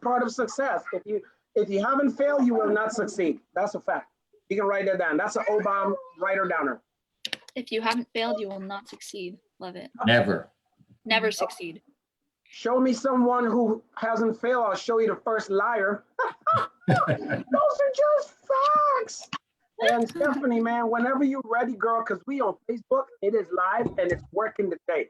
part of success. If you haven't failed, you will not succeed. That's a fact. You can write that down. That's an Obom writer-downer. If you haven't failed, you will not succeed. Love it. Never. Never succeed. Show me someone who hasn't failed. I'll show you the first liar. Those are just facts. And Stephanie, man, whenever you're ready, girl, because we on Facebook, it is live and it's working today.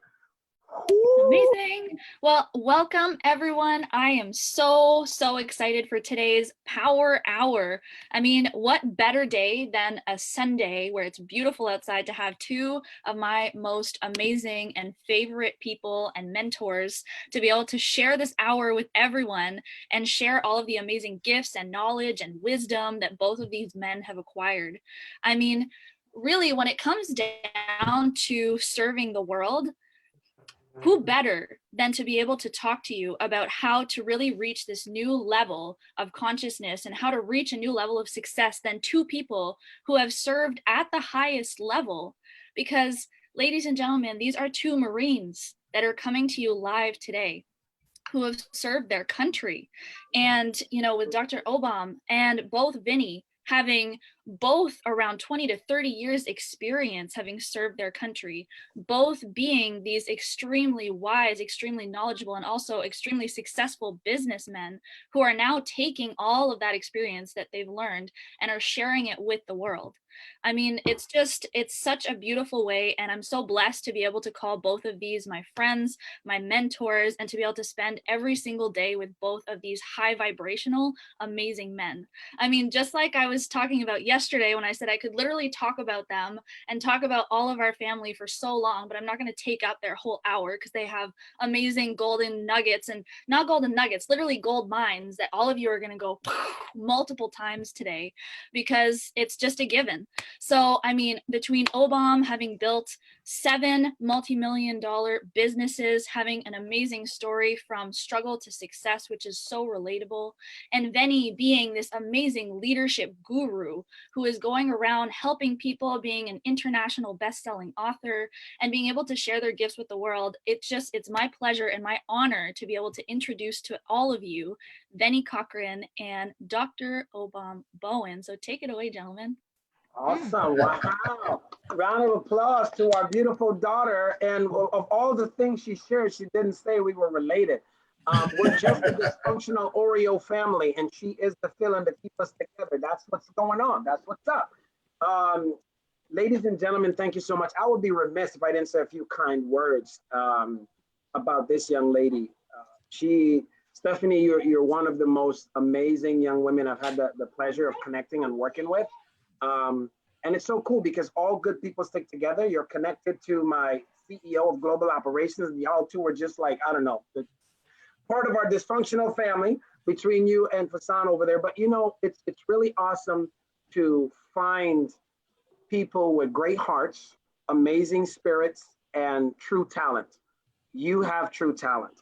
Amazing. Well, welcome everyone. I am so excited for today's Power Hour. I mean, what better day than a Sunday where it's beautiful outside to have two of my most amazing and favorite people and mentors to be able to share this hour with everyone and share all of the amazing gifts and knowledge and wisdom that both of these men have acquired. I mean, really, when it comes down to serving the world, who better than to be able to talk to you about how to really reach this new level of consciousness and how to reach a new level of success than two people who have served at the highest level? Because, ladies and gentlemen, these are two Marines that are coming to you live today who have served their country. And, you know, with Dr. Obom and both Veney having both around 20 to 30 years experience having served their country, both being these extremely wise, extremely knowledgeable, and also extremely successful businessmen who are now taking all of that experience that they've learned and are sharing it with the world. I mean, it's such a beautiful way, and I'm so blessed to be able to call both of these my friends, my mentors, and to be able to spend every single day with both of these high vibrational, amazing men. I mean, just like I was talking about yesterday when I said I could literally talk about them and talk about all of our family for so long, but I'm not going to take up their whole hour because they have amazing golden nuggets, and not golden nuggets, literally gold mines that all of you are going to go multiple times today because it's just a given. So, I mean, between Obom having built 7 multi-million-dollar businesses, having an amazing story from struggle to success, which is so relatable, and Veney being this amazing leadership guru who is going around helping people, being an international best-selling author, and being able to share their gifts with the world, it's my pleasure and my honor to be able to introduce to all of you Veney Cochran and Dr. Obom Bowen. So take it away, gentlemen. Awesome. Wow. Round of applause to our beautiful daughter. And of all the things she shared, she didn't say we were related. We're just a dysfunctional Oreo family, and she is the filling to keep us together. That's what's going on. That's what's up. Ladies and gentlemen, thank you so much. I would be remiss if I didn't say a few kind words about this young lady. Stephanie, you're one of the most amazing young women I've had the pleasure of connecting and working with. And it's so cool because all good people stick together. You're connected to my CEO of Global Operations. Y'all two are just like, I don't know, part of our dysfunctional family between you and Fasan over there. But you know, it's really awesome to find people with great hearts, amazing spirits, and true talent. You have true talent.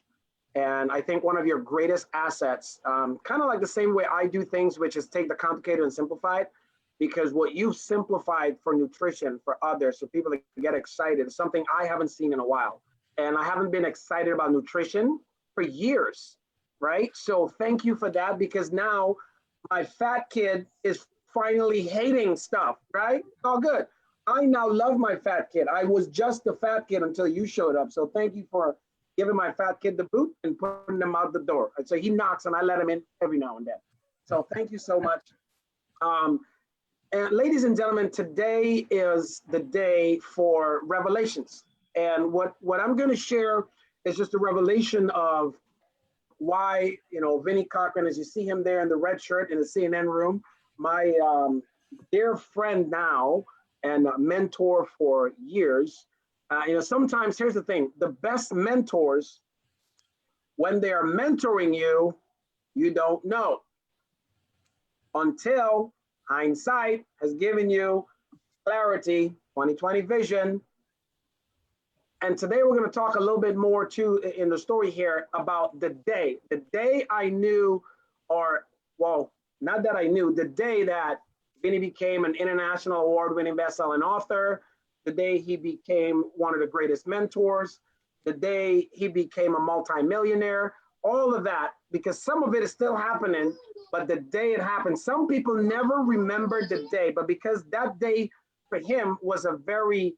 And I think one of your greatest assets, kind of like the same way I do things, which is take the complicated and simplify it, because what you've simplified for nutrition for others, so people that get excited, is something I haven't seen in a while. And I haven't been excited about nutrition for years, right? So thank you for that, because now my fat kid is finally hating stuff, right? It's all good. I now love my fat kid. I was just a fat kid until you showed up. So thank you for giving my fat kid the boot and putting him out the door. And so he knocks and I let him in every now and then. So thank you so much. And ladies and gentlemen, today is the day for revelations. And what I'm going to share is just a revelation of why, you know, Veney Cochran, as you see him there in the red shirt in the CNN room, my dear friend now and mentor for years. You know, sometimes, here's the thing, the best mentors, when they are mentoring you, you don't know until hindsight has given you clarity, 2020 vision. And today we're going to talk a little bit more too in the story here about the day I knew, or well, not that I knew, the day that Veney became an international award-winning best-selling author, the day he became one of the greatest mentors, the day he became a multimillionaire, all of that, because some of it is still happening, but the day it happened, some people never remember the day, but because that day for him was a very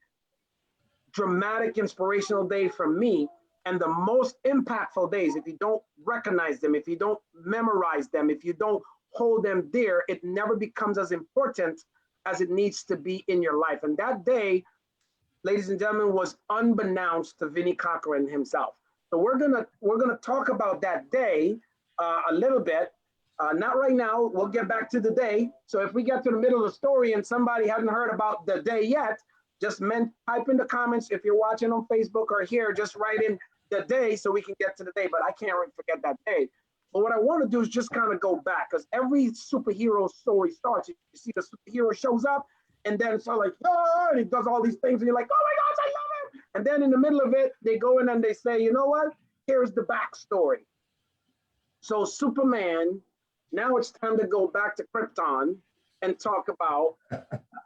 dramatic, inspirational day for me, and the most impactful days, if you don't recognize them, if you don't memorize them, if you don't hold them dear, it never becomes as important as it needs to be in your life. And that day, ladies and gentlemen, was unbeknownst to Veney Cochran himself. So we're gonna talk about that day a little bit. Not right now. We'll get back to the day. So if we get to the middle of the story and somebody hasn't heard about the day yet, just type in the comments. If you're watching on Facebook or here, just write in the day so we can get to the day. But I can't forget that day. But what I want to do is just kind of go back, because every superhero story starts. You see the superhero shows up, and then it's all like, oh, and he does all these things, and you're like, oh my gosh, I love him. And then in the middle of it, they go in and they say, you know what? Here's the backstory. So Superman, now it's time to go back to Krypton and talk about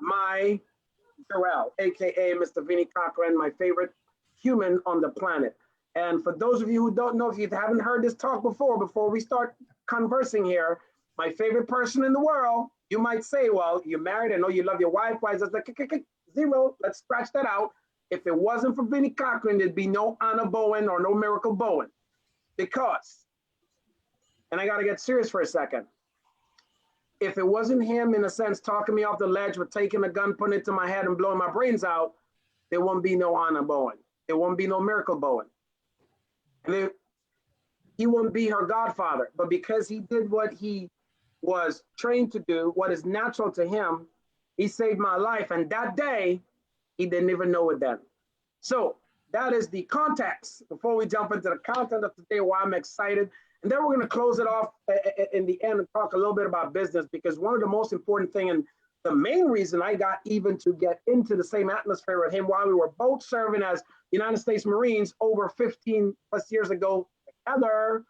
my Jarrell, AKA Mr. Veney Cochran, my favorite human on the planet. And for those of you who don't know, if you haven't heard this talk before we start conversing here, my favorite person in the world, you might say, well, you're married, I know you love your wife, why is it zero? Let's scratch that out. If it wasn't for Veney Cochran, there'd be no Anna Bowen or no Miracle Bowen. Because, and I gotta get serious for a second, if it wasn't him, in a sense, talking me off the ledge with taking a gun, putting it to my head and blowing my brains out, there won't be no Anna Bowen. There won't be no Miracle Bowen. And he won't be her godfather. But because he did what he was trained to do, what is natural to him, he saved my life. And that day, he didn't even know it then. So that is the context before we jump into the content of today, why I'm excited. And then we're going to close it off in the end and talk a little bit about business, because one of the most important thing, and the main reason I got even to get into the same atmosphere with him while we were both serving as United States Marines over 15 plus years ago together,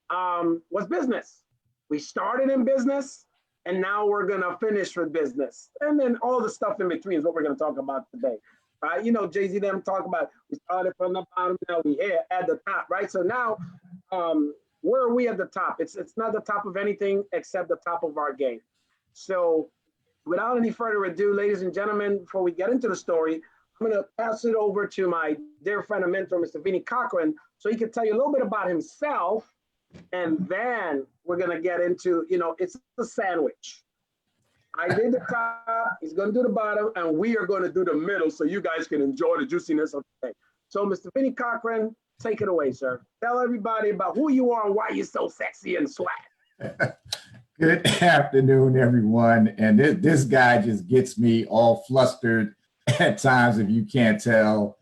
was business. We started in business, and now we're going to finish with business. And then all the stuff in between is what we're going to talk about today. Right? You know, Jay-Z them talk about, we started from the bottom, now we here at the top, right? So now, where are we at the top? It's not the top of anything except the top of our game. So without any further ado, ladies and gentlemen, before we get into the story, I'm going to pass it over to my dear friend and mentor, Mr. Veney Cochran, so he can tell you a little bit about himself, and then we're going to get into, you know, it's a sandwich. I did the top, he's going to do the bottom, and we are going to do the middle so you guys can enjoy the juiciness of the day. So Mr. Veney Cochran, take it away, sir. Tell everybody about who you are and why you're so sexy and swag. Good afternoon, everyone. And this guy just gets me all flustered at times, if you can't tell.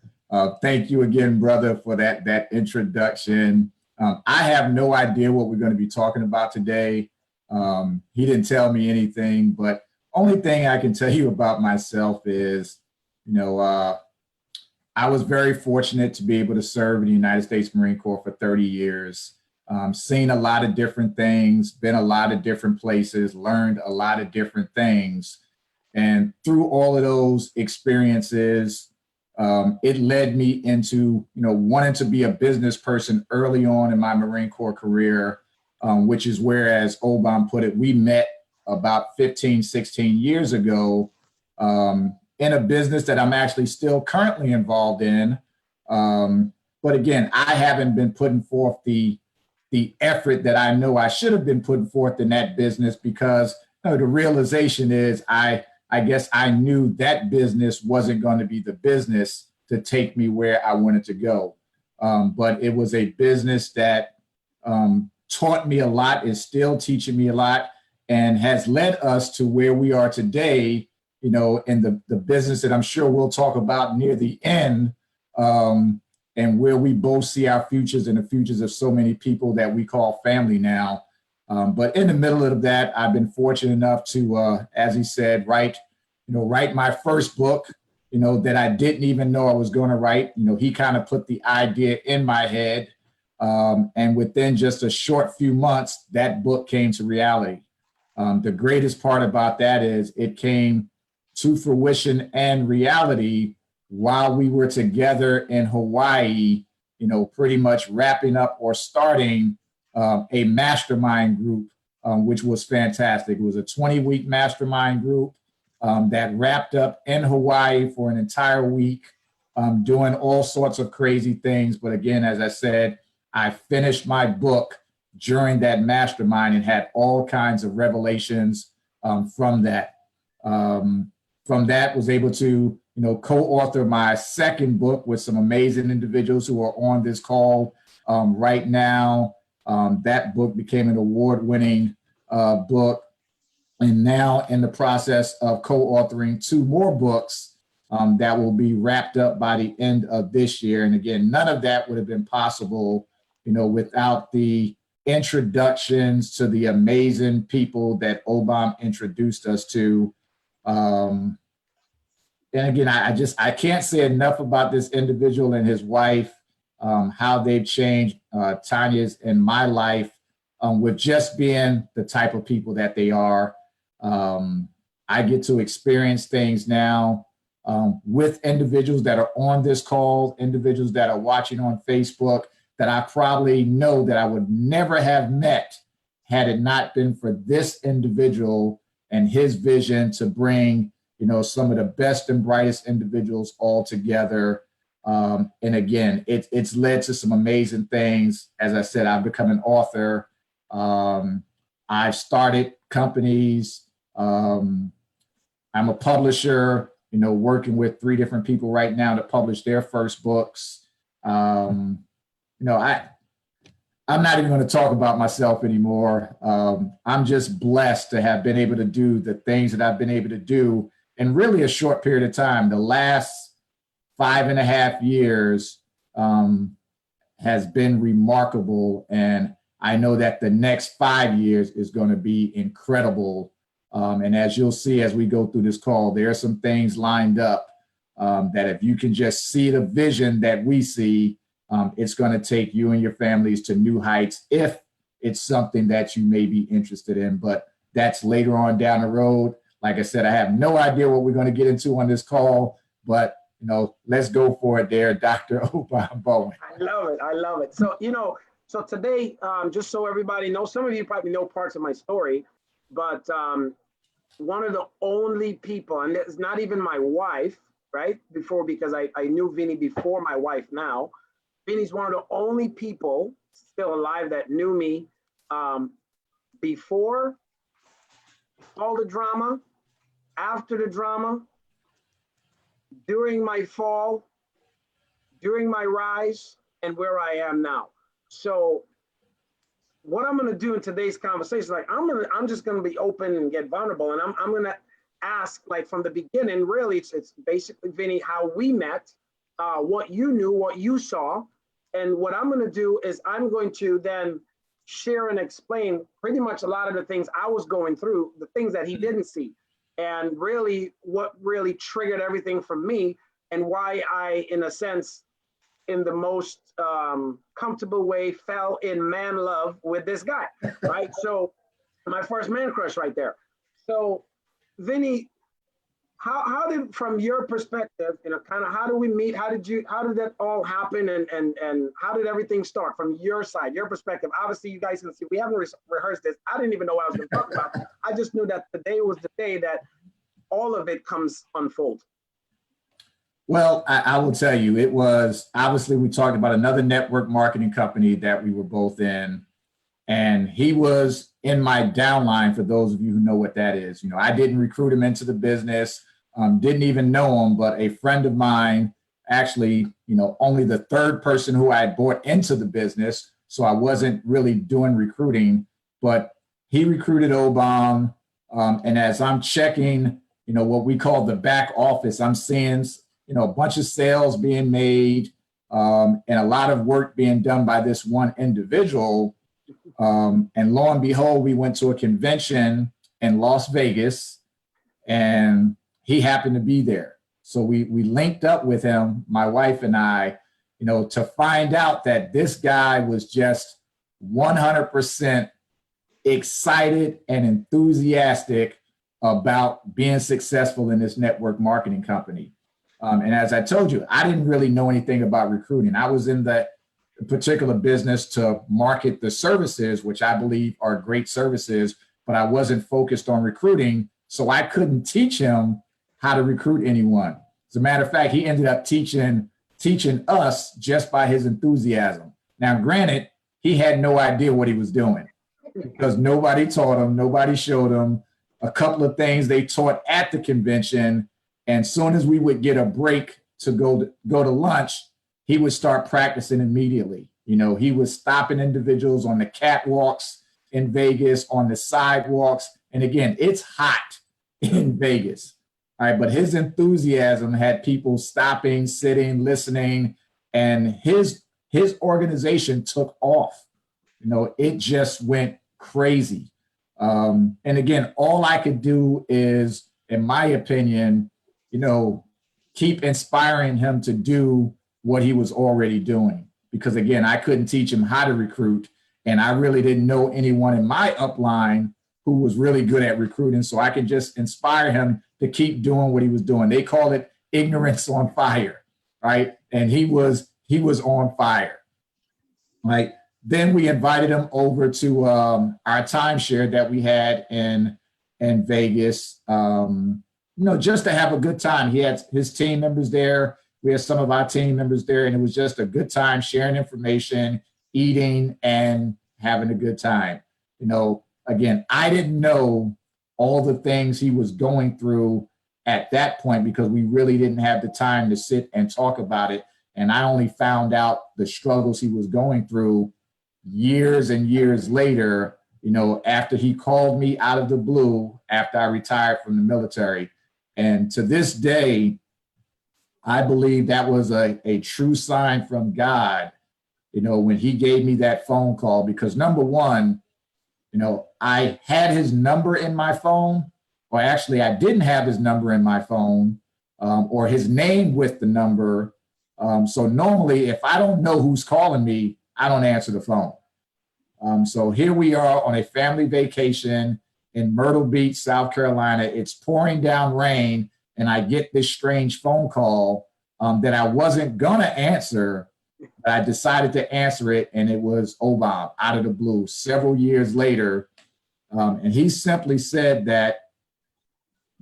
Thank you again, brother, for that introduction. I have no idea what we're going to be talking about today. He didn't tell me anything, but only thing I can tell you about myself is, you know, I was very fortunate to be able to serve in the United States Marine Corps for 30 years. Seen a lot of different things, been a lot of different places, learned a lot of different things. And through all of those experiences, it led me into, you know, wanting to be a business person early on in my Marine Corps career, which is where, as Obom put it, we met about 15, 16 years ago in a business that I'm actually still currently involved in. But again, I haven't been putting forth the effort that I know I should have been putting forth in that business, because you know, the realization is I guess I knew that business wasn't going to be the business to take me where I wanted to go. But it was a business that taught me a lot, is still teaching me a lot, and has led us to where we are today, you know, in the business that I'm sure we'll talk about near the end, and where we both see our futures and the futures of so many people that we call family now. But in the middle of that, I've been fortunate enough to, as he said, write my first book, you know, that I didn't even know I was going to write. You know, he kind of put the idea in my head. And within just a short few months, that book came to reality. The greatest part about that is it came to fruition and reality while we were together in Hawaii, you know, pretty much wrapping up or starting a mastermind group, which was fantastic. It was a 20-week mastermind group that wrapped up in Hawaii for an entire week, doing all sorts of crazy things. But again, as I said, I finished my book during that mastermind and had all kinds of revelations from that. From that, was able to co-author my second book with some amazing individuals who are on this call right now. That book became an award-winning book, and now in the process of co-authoring 2 more books that will be wrapped up by the end of this year. And again, none of that would have been possible, without the introductions to the amazing people that Obom introduced us to. And again, I can't say enough about this individual and his wife, how they've changed Tanya's and my life with just being the type of people that they are. I get to experience things now with individuals that are on this call, individuals that are watching on Facebook, that I probably know that I would never have met had it not been for this individual and his vision to bring, some of the best and brightest individuals all together. And again, it's led to some amazing things. As I said, I've become an author. I've started companies. I'm a publisher, working with 3 different people right now to publish their first books. I'm not even going to talk about myself anymore. I'm just blessed to have been able to do the things that I've been able to do in really a short period of time. The last 5.5 years has been remarkable. And I know that the next 5 years is going to be incredible. And as you'll see, as we go through this call, there are some things lined up that if you can just see the vision that we see, it's going to take you and your families to new heights if it's something that you may be interested in. But that's later on down the road. Like I said, I have no idea what we're going to get into on this call, but let's go for it there, Dr. Obom Bowen. I love it. I love it. So, so today, just so everybody knows, some of you probably know parts of my story, but one of the only people, and it's not even my wife, right? Because I knew Veney before my wife now. Veney's one of the only people still alive that knew me before all the drama, after the drama, during my fall, during my rise, and where I am now. So what I'm going to do in today's conversation, I'm just going to be open and get vulnerable, and I'm going to ask, from the beginning. Really, it's basically, Veney, how we met, what you knew, what you saw. And what I'm going to do is I'm going to then share and explain pretty much a lot of the things I was going through, the things that he didn't see, and really what really triggered everything for me, and why I, in a sense, in the most comfortable way, fell in man love with this guy, right? So my first man crush right there. So Veney, how did, from your perspective, kind of how do we meet? How did that all happen? And how did everything start from your side, your perspective? Obviously, you guys can see, we haven't rehearsed this. I didn't even know what I was going to talk about. I just knew that today was the day that all of it comes unfold. Well, I will tell you, it was, obviously, we talked about another network marketing company that we were both in. And he was in my downline, for those of you who know what that is. I didn't recruit him into the business, didn't even know him, but a friend of mine, actually, only the 3rd person who I had brought into the business. So I wasn't really doing recruiting, but he recruited Obom. And as I'm checking, what we call the back office, I'm seeing, a bunch of sales being made and a lot of work being done by this one individual. And lo and behold, we went to a convention in Las Vegas and he happened to be there. So we linked up with him, my wife and I, to find out that this guy was just 100% excited and enthusiastic about being successful in this network marketing company. And as I told you, I didn't really know anything about recruiting. I was in the particular business to market the services, which I believe are great services, but I wasn't focused on recruiting. So I couldn't teach him how to recruit anyone. As a matter of fact, he ended up teaching us just by his enthusiasm. Now, granted, he had no idea what he was doing because nobody taught him, nobody showed him. A couple of things they taught at the convention, and soon as we would get a break to go to lunch, he would start practicing immediately. He was stopping individuals on the catwalks in Vegas, on the sidewalks. And again, it's hot in Vegas. All right, but his enthusiasm had people stopping, sitting, listening, and his organization took off. It just went crazy. And again, all I could do is, in my opinion, keep inspiring him to do what he was already doing. Because again, I couldn't teach him how to recruit, and I really didn't know anyone in my upline who was really good at recruiting. So I could just inspire him to keep doing what he was doing. They call it ignorance on fire, right? And he was on fire, right? Then we invited him over to our timeshare that we had in Vegas, just to have a good time. He had his team members there. We had some of our team members there, and it was just a good time sharing information, eating, and having a good time. Again, I didn't know all the things he was going through at that point because we really didn't have the time to sit and talk about it. And I only found out the struggles he was going through years and years later, after he called me out of the blue after I retired from the military. And to this day, I believe that was a true sign from God, when he gave me that phone call, because number one, I had his number in my phone, or actually I didn't have his number in my phone, or his name with the number. So normally if I don't know who's calling me, I don't answer the phone. So here we are on a family vacation in Myrtle Beach, South Carolina. It's pouring down rain, and I get this strange phone call that I wasn't going to answer, but I decided to answer it, and it was Obom out of the blue several years later. And he simply said that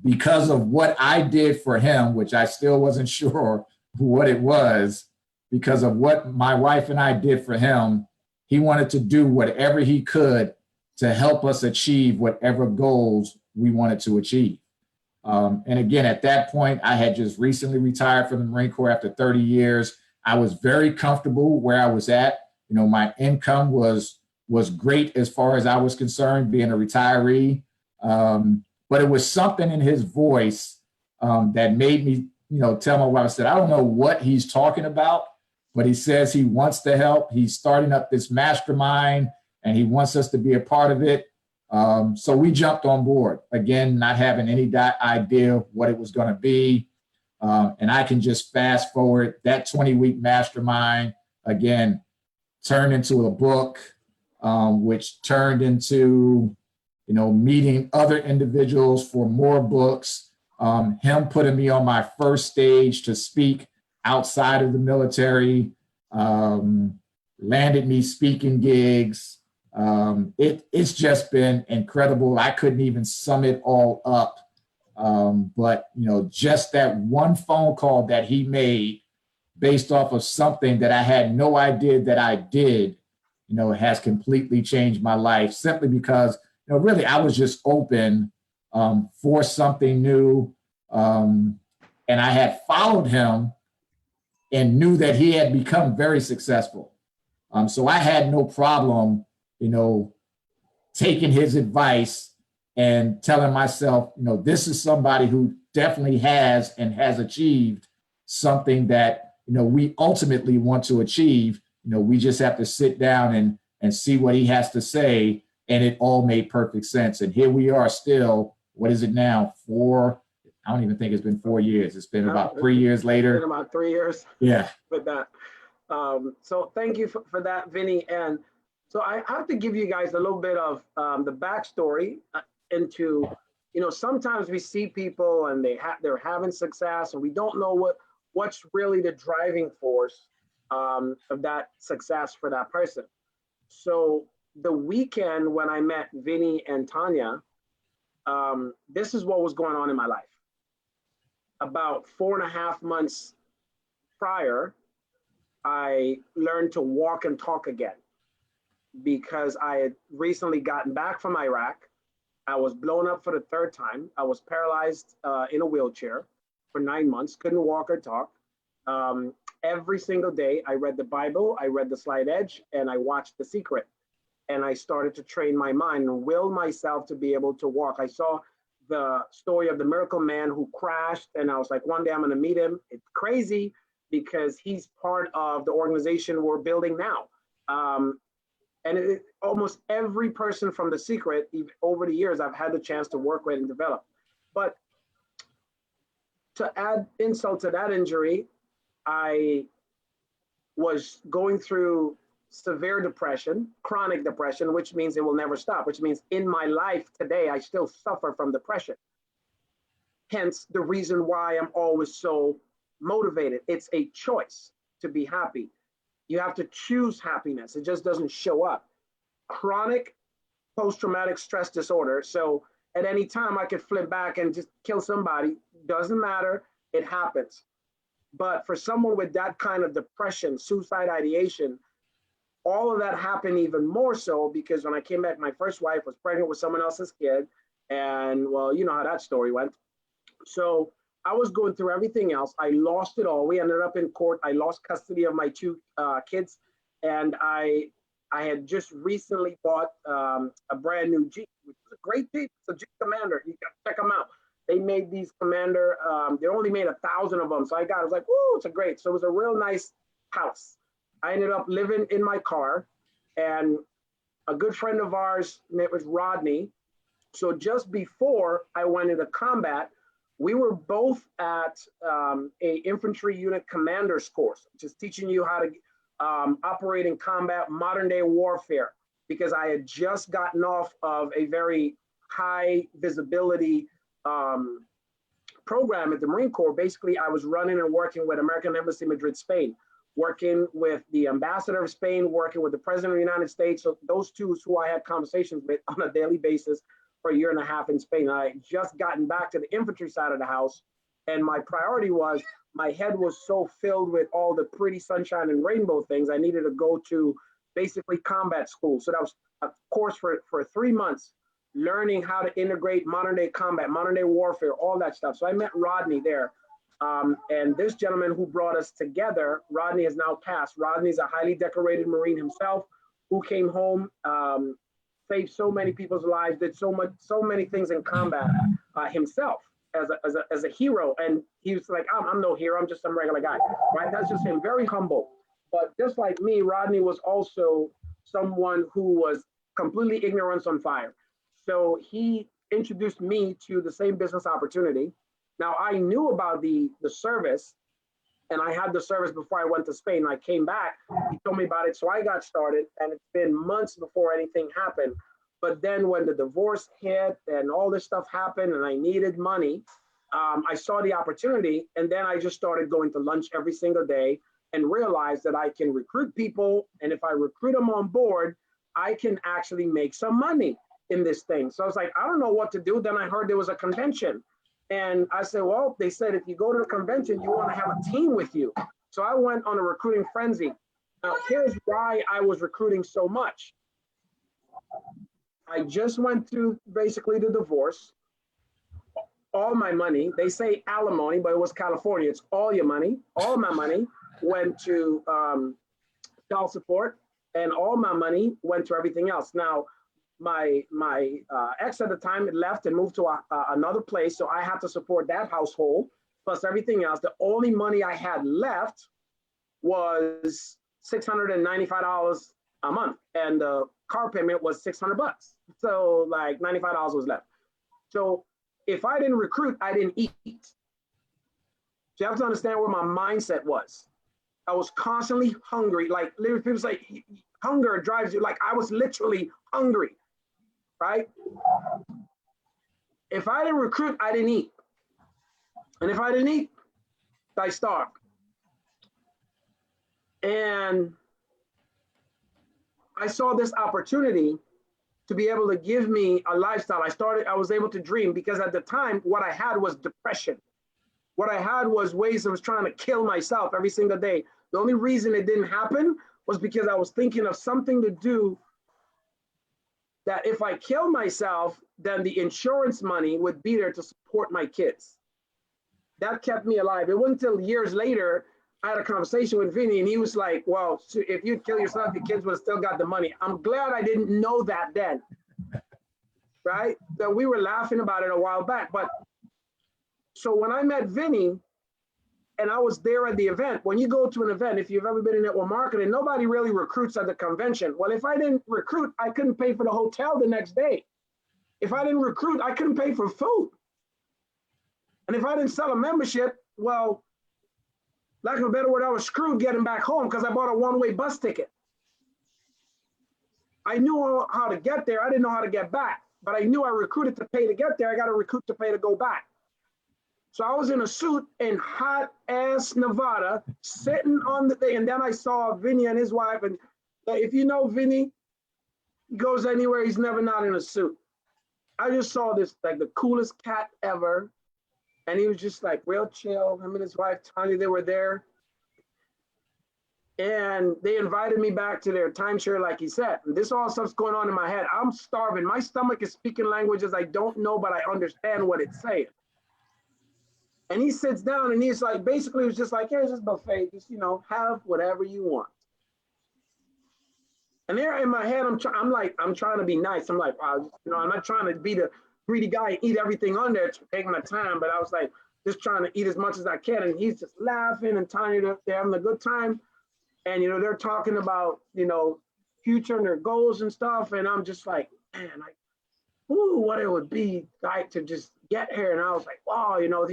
because of what I did for him, which I still wasn't sure what it was, because of what my wife and I did for him, he wanted to do whatever he could to help us achieve whatever goals we wanted to achieve. And again, at that point, I had just recently retired from the Marine Corps after 30 years. I was very comfortable where I was at. My income was great as far as I was concerned, being a retiree. But it was something in his voice that made me, tell my wife, I said, I don't know what he's talking about, but he says he wants to help. He's starting up this mastermind, and he wants us to be a part of it. So we jumped on board, again, not having any idea what it was going to be. And I can just fast forward that 20-week mastermind, again, turned into a book, which turned into, meeting other individuals for more books, him putting me on my first stage to speak outside of the military, landed me speaking gigs. It's just been incredible. I couldn't even sum it all up. But, just that one phone call that he made based off of something that I had no idea that I did, has completely changed my life, simply because, really I was just open for something new. And I had followed him and knew that he had become very successful. So I had no problem, taking his advice and telling myself, this is somebody who definitely has and has achieved something that, we ultimately want to achieve. We just have to sit down and see what he has to say. And it all made perfect sense. And here we are still, what is it now? I don't even think it's been 4 years. It's been about 3 years later. It's been about 3 years. Yeah. With that. So thank you for that, Veney. And so I have to give you guys a little bit of the backstory into, sometimes we see people and they're having success and we don't know what's really the driving force of that success for that person. So the weekend when I met Veney and Tanya, this is what was going on in my life. About 4.5 months prior, I learned to walk and talk again because I had recently gotten back from Iraq. I was blown up for the 3rd time. I was paralyzed in a wheelchair for 9 months, couldn't walk or talk. Every single day, I read the Bible, I read The Slight Edge, and I watched The Secret. And I started to train my mind and will myself to be able to walk. I saw the story of the miracle man who crashed, and I was like, one day I'm gonna meet him. It's crazy because he's part of the organization we're building now. And almost every person from The Secret, over the years, I've had the chance to work with and develop. But to add insult to that injury, I was going through severe depression, chronic depression, which means it will never stop, which means in my life today, I still suffer from depression. Hence the reason why I'm always so motivated. It's a choice to be happy. You have to choose happiness. It just doesn't show up. Chronic post-traumatic stress disorder. So at any time I could flip back and just kill somebody. Doesn't matter. It happens. But for someone with that kind of depression, suicide ideation, all of that happened even more so because when I came back, my first wife was pregnant with someone else's kid. And well, you know how that story went. So I was going through everything else. I lost it all. We ended up in court. I lost custody of my 2 kids. And I had just recently bought a brand new Jeep, which is a great Jeep. It's a Jeep Commander. You got to check them out. They made these Commander, they only made 1,000 of them. So I was like, woo, it's a great. So it was a real nice house. I ended up living in my car, and a good friend of ours, name was Rodney. So just before I went into combat, we were both at a infantry unit commander's course, which is teaching you how to operate in combat, modern day warfare, because I had just gotten off of a very high visibility program at the Marine Corps. Basically, I was running and working with American Embassy Madrid, Spain, working with the ambassador of Spain, working with the president of the United States. So those 2 is who I had conversations with on a daily basis for 1.5 years in Spain. I had just gotten back to the infantry side of the house. And my priority was, my head was so filled with all the pretty sunshine and rainbow things, I needed to go to basically combat school. So that was a course for 3 months, learning how to integrate modern day combat, modern day warfare, all that stuff. So I met Rodney there. And this gentleman who brought us together, Rodney has now passed. Rodney's a highly decorated Marine himself who came home, saved so many people's lives, did so many things in combat himself as a hero. And he was like, I'm no hero, I'm just some regular guy, right? That's just him, very humble. But just like me, Rodney was also someone who was completely ignorance on fire. So he introduced me to the same business opportunity. Now, I knew about the service, and I had the service before I went to Spain. I came back, he told me about it, so I got started, and it's been months before anything happened. But then when the divorce hit and all this stuff happened and I needed money, I saw the opportunity, and then I just started going to lunch every single day and realized that I can recruit people, and if I recruit them on board, I can actually make some money in this thing. So I was like, I don't know what to do. Then I heard there was a convention. And I said, well, they said, if you go to the convention, you want to have a team with you. So I went on a recruiting frenzy. Now, here's why I was recruiting so much. I just went through basically the divorce. All my money, they say alimony, but it was California. It's all your money. All my money went to child support, and all my money went to everything else. Now, my ex at the time had left and moved to another place, so I had to support that household plus everything else. The only money I had left was $695 a month, and the car payment was $600. So like $95 was left. So if I didn't recruit, I didn't eat. So you have to understand where my mindset was. I was constantly hungry. Like literally, people say hunger drives you. Like I was literally hungry. Right? If I didn't recruit, I didn't eat. And if I didn't eat, I starved. And I saw this opportunity to be able to give me a lifestyle. I was able to dream because at the time, what I had was depression. What I had was ways I was trying to kill myself every single day. The only reason it didn't happen was because I was thinking of something to do that if I kill myself, then the insurance money would be there to support my kids. That kept me alive. It wasn't until years later, I had a conversation with Veney and he was like, well, so if you'd kill yourself, the kids would have still got the money. I'm glad I didn't know that then, right? That we were laughing about it a while back. But so when I met Veney and I was there at the event, when you go to an event, if you've ever been in network marketing, nobody really recruits at the convention. Well, if I didn't recruit, I couldn't pay for the hotel the next day. If I didn't recruit, I couldn't pay for food. And if I didn't sell a membership, well, lack of a better word, I was screwed getting back home because I bought a one-way bus ticket. I knew how to get there. I didn't know how to get back, but I knew I recruited to pay to get there. I got to recruit to pay to go back. So I was in a suit in hot ass Nevada, sitting on the thing. And then I saw Veney and his wife. And if you know Veney, he goes anywhere. He's never not in a suit. I just saw this, like the coolest cat ever. And he was just like real chill. Him and his wife, Tanya, they were there. And they invited me back to their timeshare, like he said. And this all stuff's going on in my head. I'm starving. My stomach is speaking languages I don't know, but I understand what it's saying. And he sits down and he's like, basically, it was just like, here's this buffet. Just, you know, have whatever you want. And there in my head, I'm trying to be nice. I'm like, wow, you know, I'm not trying to be the greedy guy and eat everything on there, taking my time. But I was like, just trying to eat as much as I can. And he's just laughing and Tanya, they're having a good time. And, you know, they're talking about, you know, future and their goals and stuff. And I'm just like, man, like, ooh, what it would be like to just get here. And I was like, wow, you know,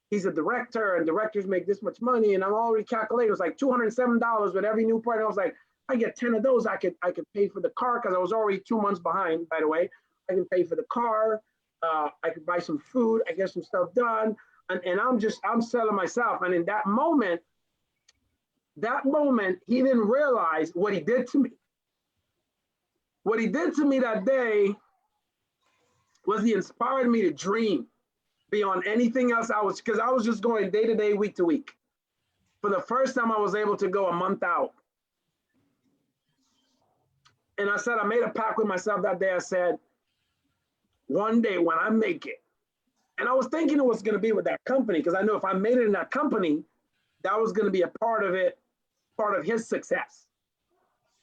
he's a director and directors make this much money. And I'm already calculating, it was like $207 with every new part. I was like, I get 10 of those. I could pay for the car because I was already 2 months behind, by the way. I can pay for the car. I could buy some food. I get some stuff done. And I'm selling myself. And in that moment, he didn't realize what he did to me. What he did to me that day was he inspired me to dream beyond anything else because I was just going day to day, week to week. For the first time, I was able to go a month out. And I said, I made a pact with myself that day. I said, one day when I make it, and I was thinking it was going to be with that company because I knew if I made it in that company, that was going to be a part of it, part of his success.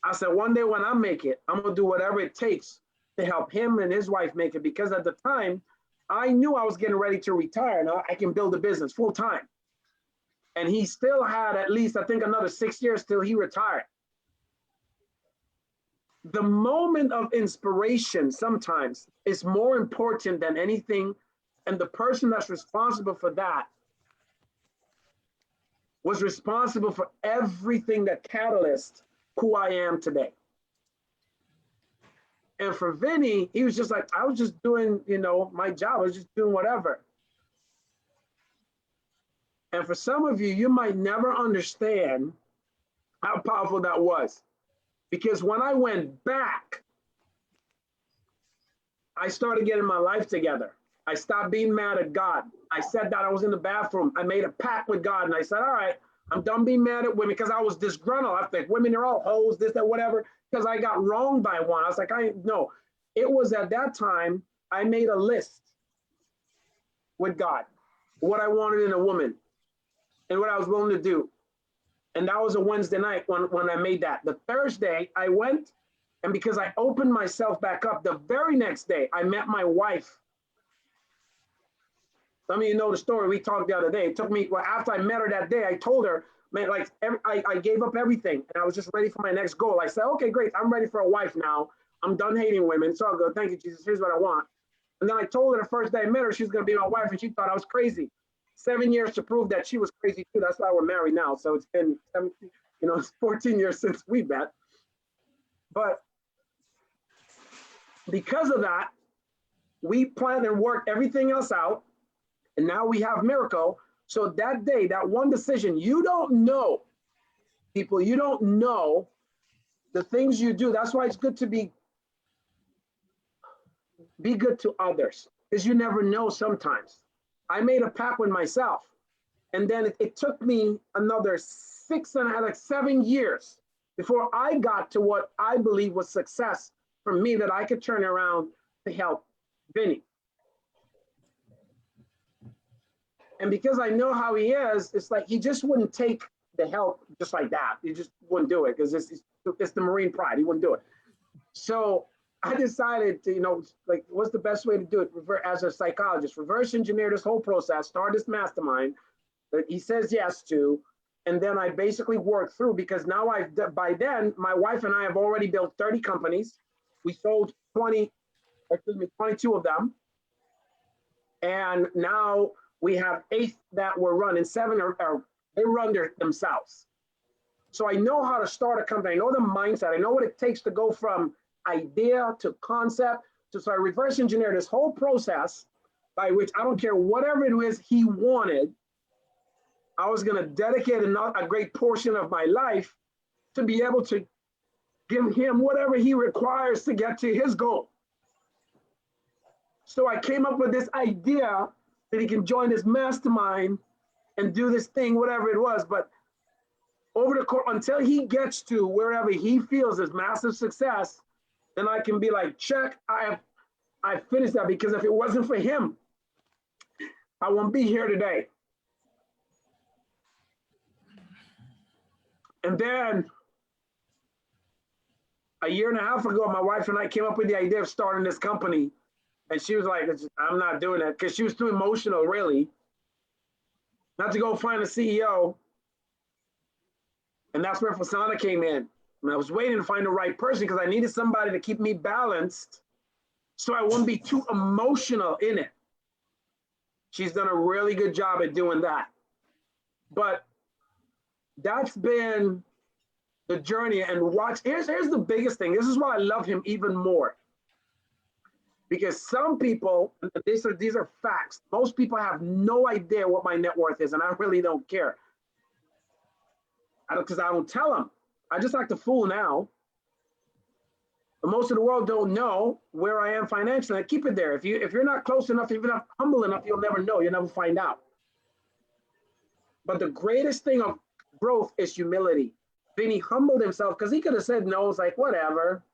I said, one day when I make it, I'm going to do whatever it takes to help him and his wife make it because at the time, I knew I was getting ready to retire. Now I can build a business full time. And he still had at least, I think, another 6 years till he retired. The moment of inspiration sometimes is more important than anything. And the person that's responsible for that was responsible for everything that catalyzed who I am today. And for Veney, he was just like, I was just doing, you know, my job. I was just doing whatever. And for some of you, you might never understand how powerful that was. Because when I went back, I started getting my life together. I stopped being mad at God. I said that I was in the bathroom. I made a pact with God and I said, all right, I'm done being mad at women because I was disgruntled. I think women are all hoes, this, that, whatever, because I got wronged by one. I was like, no. It was at that time, I made a list with God, what I wanted in a woman and what I was willing to do. And that was a Wednesday night when I made that. The Thursday, I went, and because I opened myself back up, the very next day, I met my wife. Some of you know the story. We talked the other day. It took me, well, after I met her that day, I told her, man, like, I gave up everything, and I was just ready for my next goal. I said, okay, great. I'm ready for a wife now. I'm done hating women. So I'll go, thank you, Jesus. Here's what I want. And then I told her the first day I met her, she was going to be my wife, and she thought I was crazy. 7 years to prove that she was crazy too. That's why we're married now. So it's been 17, it's 14 years since we met. But because of that, we planned and worked everything else out. And now we have Miracle. So that day, that one decision, you don't know people. You don't know the things you do. That's why it's good to be good to others, because you never know sometimes. I made a pact with myself, and then it took me another 7 years before I got to what I believe was success for me, that I could turn around to help Veney. And because I know how he is, it's like he just wouldn't take the help just like that. He just wouldn't do it, because it's the Marine pride. He wouldn't do it. So I decided to, like, what's the best way to do it? As a psychologist, reverse engineer this whole process, start this mastermind that he says yes to, and then I basically work through, because now by then, my wife and I have already built 30 companies. We sold 22 of them. And now we have 8 that were running, 7 are they run themselves. So I know how to start a company. I know the mindset. I know what it takes to go from idea to concept. So I reverse engineer this whole process, by which I don't care whatever it is he wanted, I was going to dedicate a great portion of my life to be able to give him whatever he requires to get to his goal. So I came up with this idea that he can join this mastermind and do this thing, whatever it was. But over the course, until he gets to wherever he feels is massive success, then I can be like, check, I finished that, because if it wasn't for him, I won't be here today. And then a year and a half ago, my wife and I came up with the idea of starting this company. And she was like, I'm not doing that, because she was too emotional, really, not to go find a CEO. And that's where Fasana came in. And I was waiting to find the right person, because I needed somebody to keep me balanced so I wouldn't be too emotional in it. She's done a really good job at doing that. But that's been the journey. And here's the biggest thing. This is why I love him even more. Because some people, these are facts. Most people have no idea what my net worth is, and I really don't care. Because I don't tell them. I just act a fool now. But most of the world don't know where I am financially. I keep it there. If you're not close enough, if you're not humble enough, you'll never know. You'll never find out. But the greatest thing of growth is humility. Veney humbled himself, because he could have said no. It's like, whatever.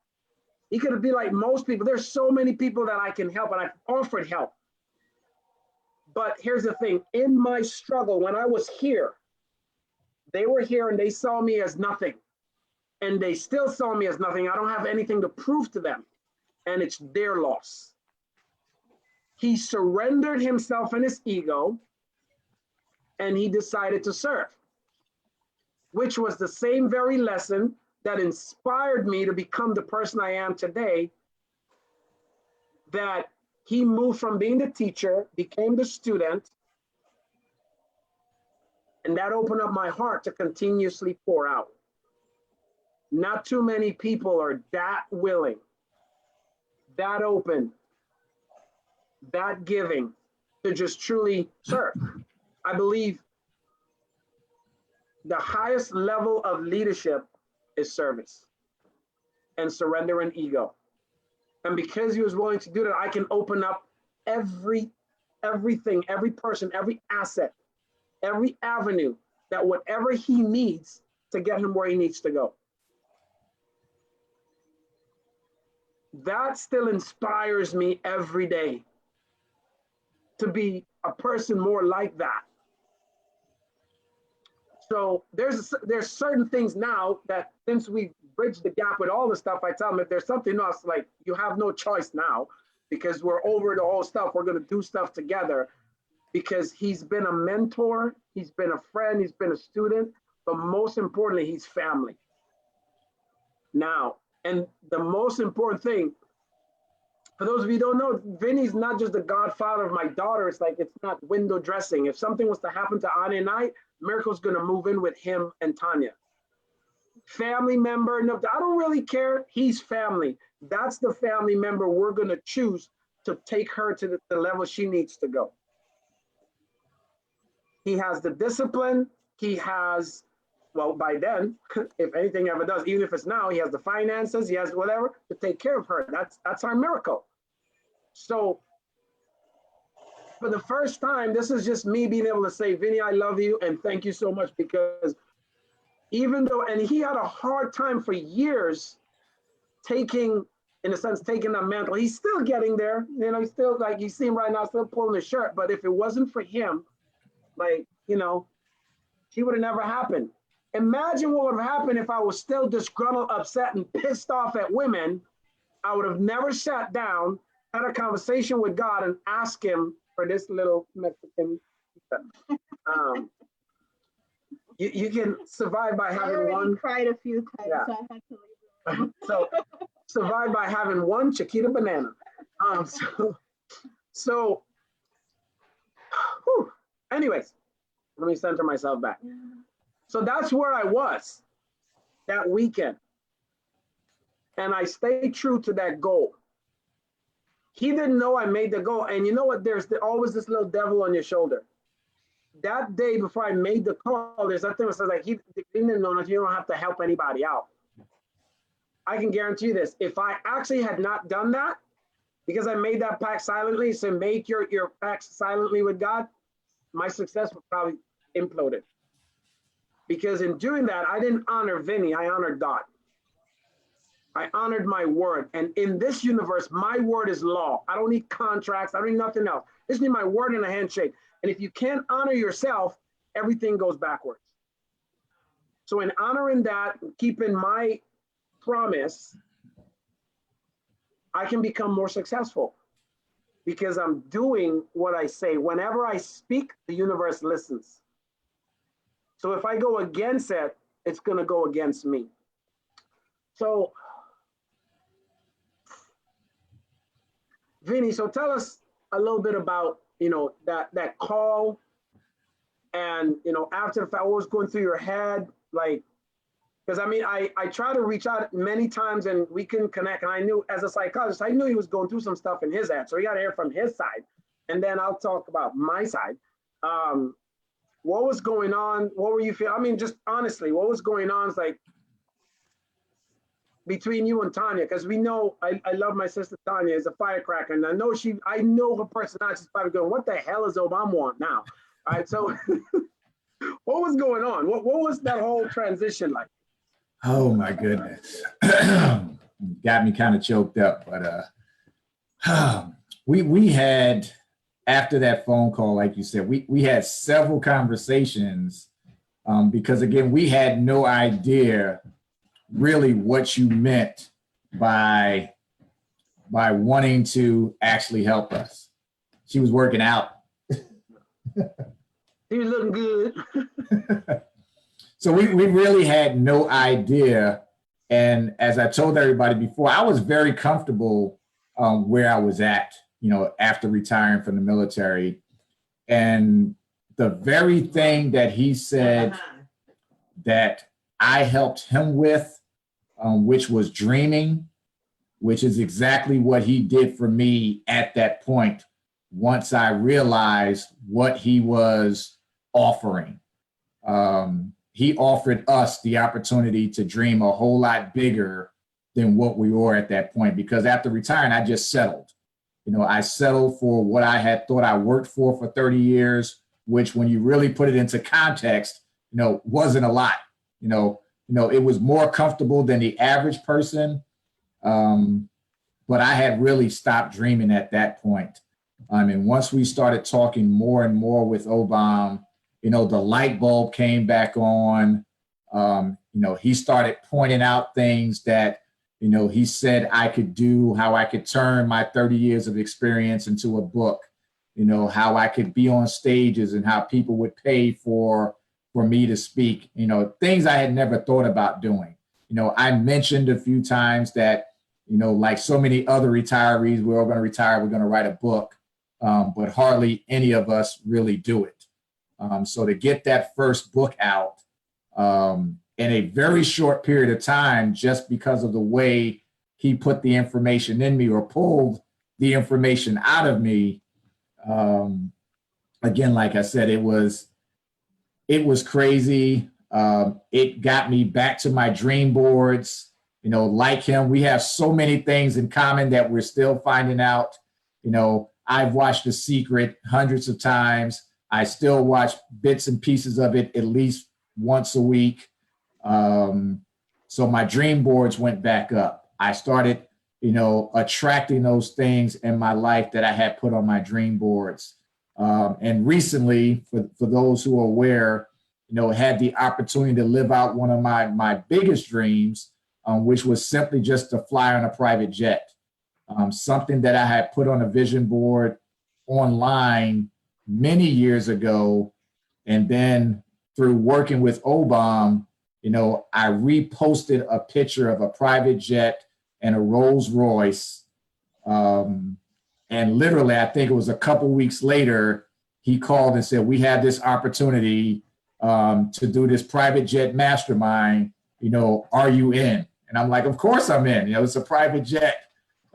He could have been like most people. There's so many people that I can help, and I've offered help. But here's the thing. In my struggle, when I was here, they were here and they saw me as nothing. And they still saw me as nothing. I don't have anything to prove to them. And it's their loss. He surrendered himself and his ego, and he decided to serve, which was the same very lesson that inspired me to become the person I am today. That he moved from being the teacher, became the student, and that opened up my heart to continuously pour out. Not too many people are that willing, that open, that giving to just truly serve. I believe the highest level of leadership is service and surrender and ego. And because he was willing to do that, I can open up everything, every person, every asset, every avenue, that whatever he needs to get him where he needs to go. That still inspires me every day to be a person more like that. So there's certain things now that, since we've bridged the gap with all the stuff, I tell them, if there's something else, like, you have no choice now, because we're over the whole stuff. We're going to do stuff together, because he's been a mentor, he's been a friend, he's been a student, but most importantly, he's family. Now, and the most important thing, for those of you who don't know, Veney's not just the godfather of my daughter. It's like, it's not window dressing. If something was to happen to Anya and I, Miracle's going to move in with him and Tanya. Family member, no, I don't really care. He's family. That's the family member we're going to choose to take her to the level she needs to go. He has the discipline. He has well, by then, if anything ever does, even if it's now, he has the finances, he has whatever to take care of her. That's our miracle. So for the first time, this is just me being able to say, Vinny, I love you and thank you so much, because even though, and he had a hard time for years taking, in a sense, taking that mantle. He's still getting there, you know, he's still, like you see him right now, still pulling his shirt. But if it wasn't for him, like, you know, he would have never happened. Imagine what would have happened if I was still disgruntled, upset, and pissed off at women. I would have never sat down, had a conversation with God, and asked him for this little Mexican. You can survive by having one. Cried a few times, Yeah. so I had to leave. So survive by having one Chiquita banana. So whew. Anyways, let me center myself back. So that's where I was that weekend. And I stayed true to that goal. He didn't know I made the goal. And you know what? There's always this little devil on your shoulder. That day before I made the call, there's that thing that says, like, he didn't know that you don't have to help anybody out. I can guarantee you this. If I actually had not done that, because I made that pact silently, so make your pact silently with God, my success would probably imploded. Because in doing that, I didn't honor Vinny, I honored God. I honored my word. And in this universe, my word is law. I don't need contracts. I don't need nothing else. I just need my word and a handshake. And if you can't honor yourself, everything goes backwards. So in honoring that, keeping my promise, I can become more successful because I'm doing what I say. Whenever I speak, the universe listens. So if I go against it, it's going to go against me. So, Vinny, so tell us a little bit about, you know, that call, and, you know, after the fact, what was going through your head, like, because I mean, I try to reach out many times and we couldn't connect. And I knew, as a psychologist, I knew he was going through some stuff in his head. So we got to hear from his side. And then I'll talk about my side. What was going on? What were you feeling? I mean, just honestly, what was going on? It's like between you and Tanya, because we know I love my sister Tanya as a firecracker. And I know her personality. She's probably going, what the hell is Obama want now? All right. So what was going on? What was that whole transition like? Oh my goodness. Got me kind of choked up, but we had, after that phone call, like you said, we had several conversations because again, we had no idea really what you meant by wanting to actually help us. She was working out. He was looking good. So we really had no idea. And as I told everybody before, I was very comfortable where I was at, you know, after retiring from the military. And the very thing that he said that I helped him with, which was dreaming, which is exactly what he did for me at that point, once I realized what he was offering. He offered us the opportunity to dream a whole lot bigger than what we were at that point, because after retiring, I just settled. You know, I settled for what I had thought I worked for 30 years, which when you really put it into context, you know, wasn't a lot. You know, it was more comfortable than the average person. But I had really stopped dreaming at that point. And once we started talking more and more with Obom, you know, the light bulb came back on. You know, he started pointing out things that, you know, he said I could do, how I could turn my 30 years of experience into a book, you know, how I could be on stages and how people would pay for me to speak, you know, things I had never thought about doing. You know, I mentioned a few times that, you know, like so many other retirees, we're all going to retire, we're going to write a book, but hardly any of us really do it. So to get that first book out in a very short period of time, just because of the way he put the information in me or pulled the information out of me, again, like I said, it was crazy. It got me back to my dream boards. You know, like him, we have so many things in common that we're still finding out. You know, I've watched The Secret hundreds of times. I still watch bits and pieces of it at least once a week. So my dream boards went back up. I started, you know, attracting those things in my life that I had put on my dream boards. And recently, for those who are aware, you know, had the opportunity to live out one of my biggest dreams, which was simply just to fly on a private jet. Something that I had put on a vision board online many years ago. And then through working with Obom, you know, I reposted a picture of a private jet and a Rolls Royce. And literally, I think it was a couple weeks later, he called and said, we had this opportunity to do this private jet mastermind. You know, are you in? And I'm like, of course I'm in. You know, it's a private jet.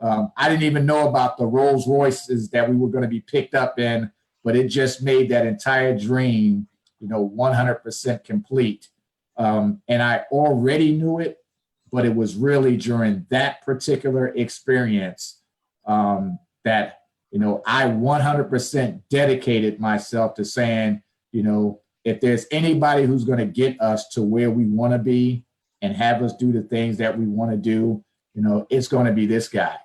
I didn't even know about the Rolls Royces that we were going to be picked up in, but it just made that entire dream, you know, 100% complete. And I already knew it, but it was really during that particular experience that, you know, I 100% dedicated myself to saying, you know, if there's anybody who's going to get us to where we want to be and have us do the things that we want to do, you know, it's going to be this guy.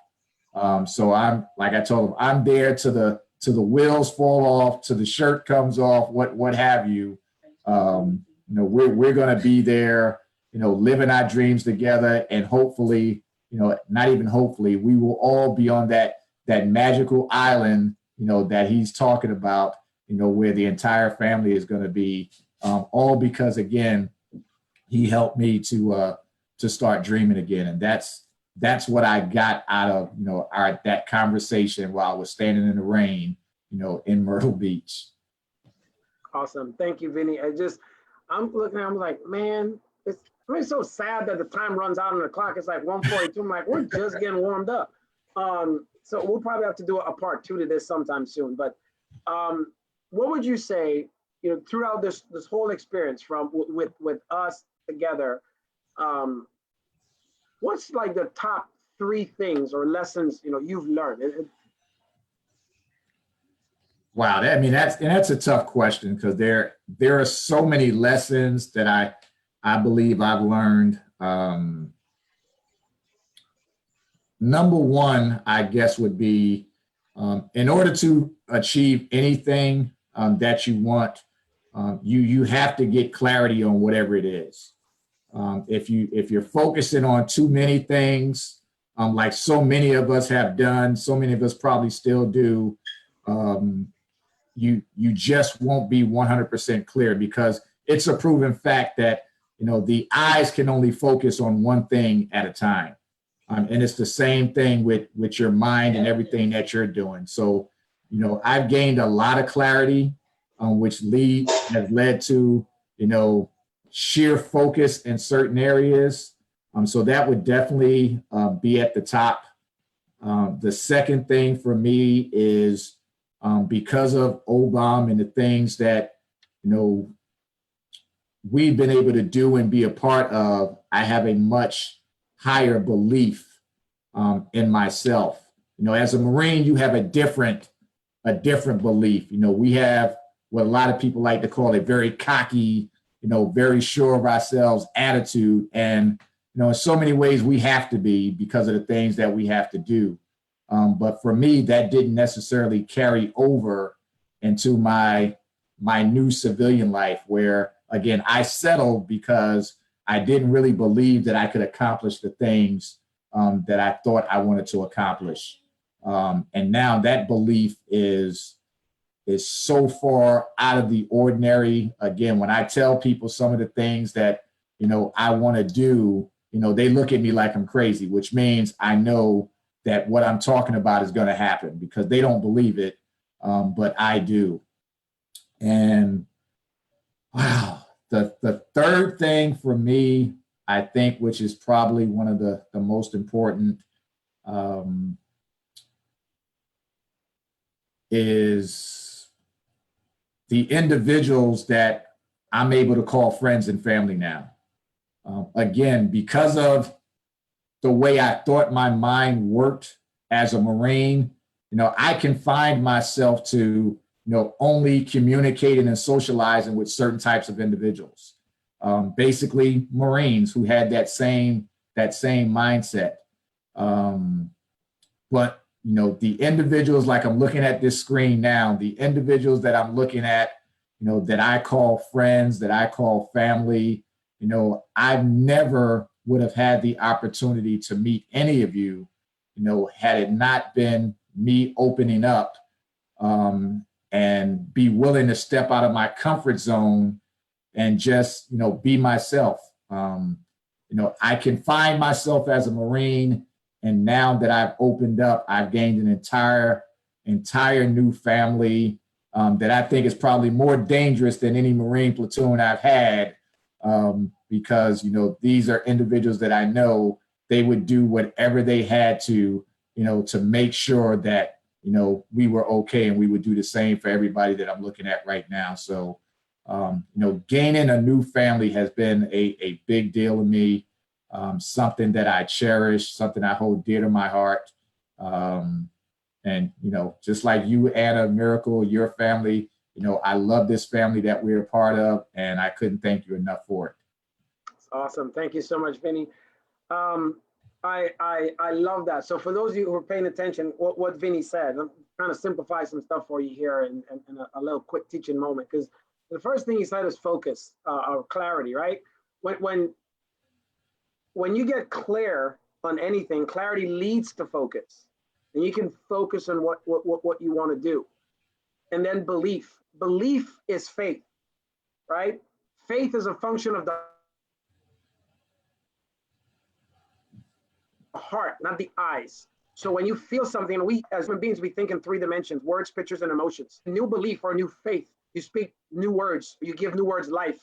So I'm, like I told him, I'm there to the wheels fall off, to the shirt comes off, what have you. You know, we're going to be there, you know, living our dreams together, and hopefully, you know, not even hopefully, we will all be on that magical island, you know, that he's talking about, you know, where the entire family is going to be, all because, again, he helped me to start dreaming again. And that's what I got out of, you know, that conversation while I was standing in the rain, you know, in Myrtle Beach. Awesome. Thank you, Veney. I'm looking, I'm like, man, it's so sad that the time runs out on the clock. It's like 1:42. I'm like, we're just getting warmed up. So we'll probably have to do a part 2 to this sometime soon. But what would you say, you know, throughout this whole experience from with us together, what's like the top 3 things or lessons, you know, you've learned? Wow, that's a tough question, because there are so many lessons that I believe I've learned. Number one, I guess, would be in order to achieve anything that you want, you have to get clarity on whatever it is. If you're focusing on too many things, like so many of us have done, so many of us probably still do, you just won't be 100% clear, because it's a proven fact that, you know, the eyes can only focus on one thing at a time. And it's the same thing with your mind and everything that you're doing. So, you know, I've gained a lot of clarity, which has led to, you know, sheer focus in certain areas. So that would definitely be at the top. The second thing for me is because of Obom and the things that, you know, we've been able to do and be a part of, I have a much higher belief in myself. You know, as a Marine, you have a different belief. You know, we have what a lot of people like to call a very cocky, you know, very sure of ourselves attitude. And, you know, in so many ways we have to be, because of the things that we have to do. But for me, that didn't necessarily carry over into my new civilian life, where, again, I settled because I didn't really believe that I could accomplish the things that I thought I wanted to accomplish. And now that belief is so far out of the ordinary. Again, when I tell people some of the things that, you know, I want to do, you know, they look at me like I'm crazy, which means I know that what I'm talking about is going to happen, because they don't believe it, but I do. And wow, the third thing for me, I think, which is probably one of the most important, is the individuals that I'm able to call friends and family now. Again, because of the way I thought my mind worked as a Marine, I confined myself to, only communicating and socializing with certain types of individuals. Basically Marines who had that same mindset. But the individuals, like I'm looking at this screen now, the individuals that I'm looking at, that I call friends, that I call family, I never would have had the opportunity to meet any of you, had it not been me opening up and be willing to step out of my comfort zone and just, be myself. I can find myself as a Marine, and now that I've opened up, I've gained an entire new family that I think is probably more dangerous than any Marine platoon I've had, because these are individuals that I know they would do whatever they had to make sure that we were okay, and we would do the same for everybody that I'm looking at right now. So gaining a new family has been a big deal to me, something that I cherish, something I hold dear to my heart. And, just like you, Anna, Miracle, your family, I love this family that we're a part of, and I couldn't thank you enough for it. Awesome. Thank you so much, Veney. I love that. So for those of you who are paying attention, what Veney said, I'm trying to simplify some stuff for you here in a little quick teaching moment, because the first thing he said is focus, or clarity, right? When you get clear on anything, clarity leads to focus, and you can focus on what you want to do. And then belief. Belief is faith, right? Faith is a function of the heart, not the eyes. So when you feel something, we as human beings, we think in 3 dimensions: words, pictures, and emotions. A new belief or a new faith, you speak new words, you give new words life.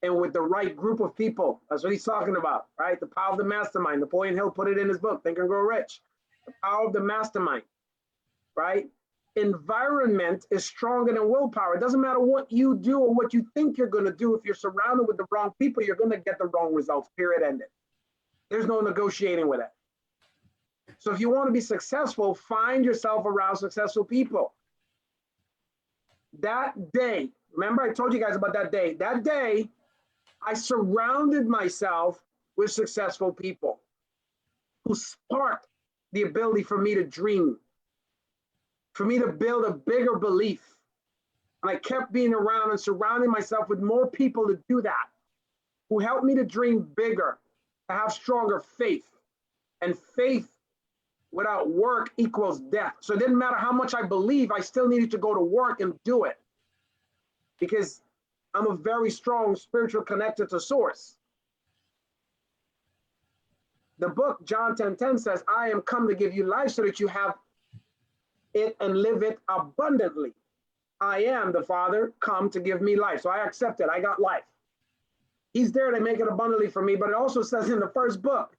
And with the right group of people, that's what he's talking about, right? The power of the mastermind. Napoleon Hill put it in his book, Think and Grow Rich. The power of the mastermind, right? Environment is stronger than willpower. It doesn't matter what you do or what you think you're going to do. If you're surrounded with the wrong people, you're going to get the wrong results, period, ended. There's no negotiating with it. So if you want to be successful, find yourself around successful people. That day, remember I told you guys about that day. That day, I surrounded myself with successful people who sparked the ability for me to dream, for me to build a bigger belief. And I kept being around and surrounding myself with more people to do that, who helped me to dream bigger, to have stronger faith. And faith without work equals death. So it didn't matter how much I believe, I still needed to go to work and do it, because I'm a very strong spiritual connector to source. The book, John 10:10 says, I am come to give you life so that you have it and live it abundantly. I am the Father come to give me life. So I accept it. I got life. He's there to make it abundantly for me. But it also says in the first book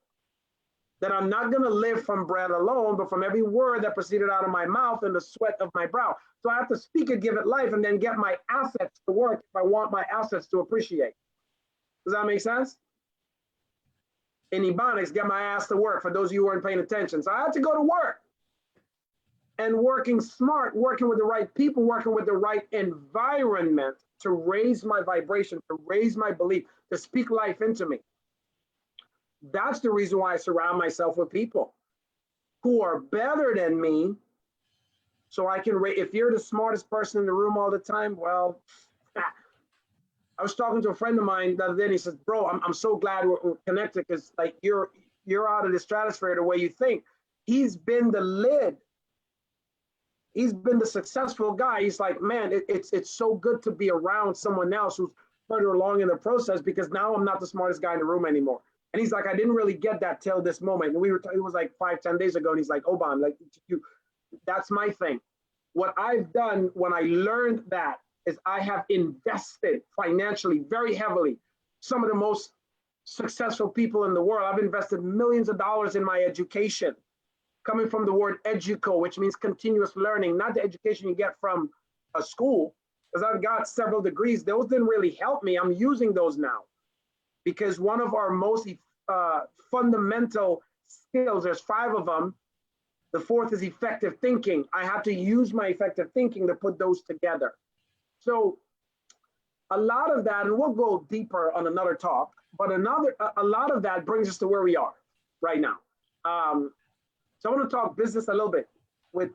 that I'm not going to live from bread alone, but from every word that proceeded out of my mouth and the sweat of my brow. So I have to speak it, give it life, and then get my assets to work if I want my assets to appreciate. Does that make sense? In Ebonics, get my ass to work, for those of you who weren't paying attention. So I had to go to work. And working smart, working with the right people, working with the right environment to raise my vibration, to raise my belief, to speak life into me. That's the reason why I surround myself with people who are better than me. So I can, if you're the smartest person in the room all the time, well, I was talking to a friend of mine the other day, and he says, bro, I'm so glad we're connected, because like you're out of the stratosphere the way you think. He's been the lid. He's been the successful guy. He's like, man, it's so good to be around someone else who's further along in the process, because now I'm not the smartest guy in the room anymore. And he's like, I didn't really get that till this moment. And it was like 5-10 days ago. And he's like, Obom, like that's my thing. What I've done when I learned that is I have invested financially very heavily. Some of the most successful people in the world. I've invested millions of dollars in my education, coming from the word educo, which means continuous learning, not the education you get from a school, because I've got several degrees. Those didn't really help me. I'm using those now because one of our most fundamental skills, there's 5 of them. The 4th is effective thinking. I have to use my effective thinking to put those together. So a lot of that, and we'll go deeper on another talk, but a lot of that brings us to where we are right now. So I want to talk business a little bit with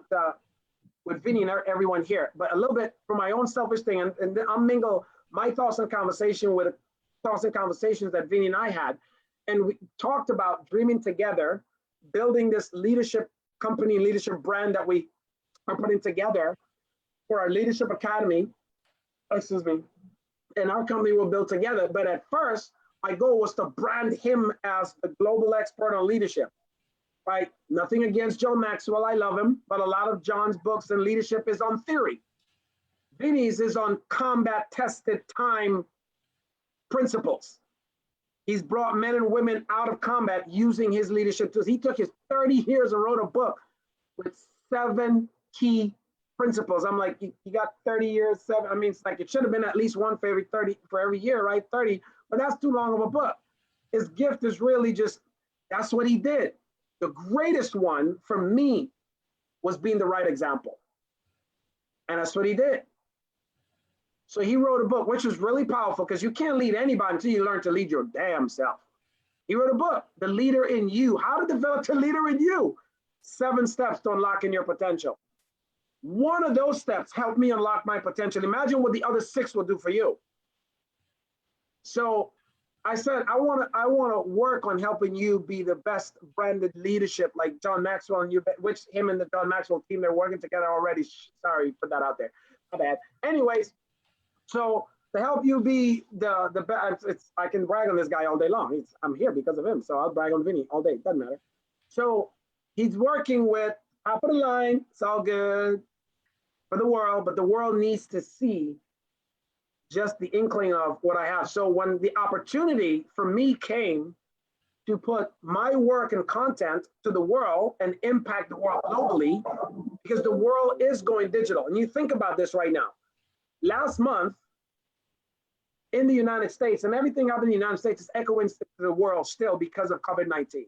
Veney and everyone here, but a little bit for my own selfish thing, and then I'll mingle my thoughts and conversation with thoughts and conversations that Veney and I had. And we talked about dreaming together, building this leadership company, leadership brand that we are putting together for our leadership academy, excuse me, and our company will build together. But at first, my goal was to brand him as the global expert on leadership, right? Nothing against John Maxwell, I love him, but a lot of John's books and leadership is on theory. Veney's is on combat tested time principles. He's brought men and women out of combat using his leadership tools. He took his 30 years and wrote a book with 7 key principles. I'm like, you got 30 years, 7. I mean, it's like it should have been at least one for every year, right? 30, but that's too long of a book. His gift is really just, that's what he did. The greatest one for me was being the right example. And that's what he did. So he wrote a book, which was really powerful because you can't lead anybody until you learn to lead your damn self. He wrote a book, The Leader in You, How to Develop the Leader in You, 7 steps to unlocking your potential. One of those steps helped me unlock my potential. Imagine what the other 6 will do for you. So I said, I want to work on helping you be the best branded leadership like John Maxwell and you, which him and the John Maxwell team, they're working together already. Sorry, put that out there. My bad. Anyways, so to help you be the best, I can brag on this guy all day long. I'm here because of him, so I'll brag on Veney all day. Doesn't matter. So he's working with top of the line. It's all good for the world, but the world needs to see just the inkling of what I have. So when the opportunity for me came to put my work and content to the world and impact the world globally, because the world is going digital. And you think about this right now. Last month in the United States, and everything up in the United States is echoing to the world still because of COVID-19.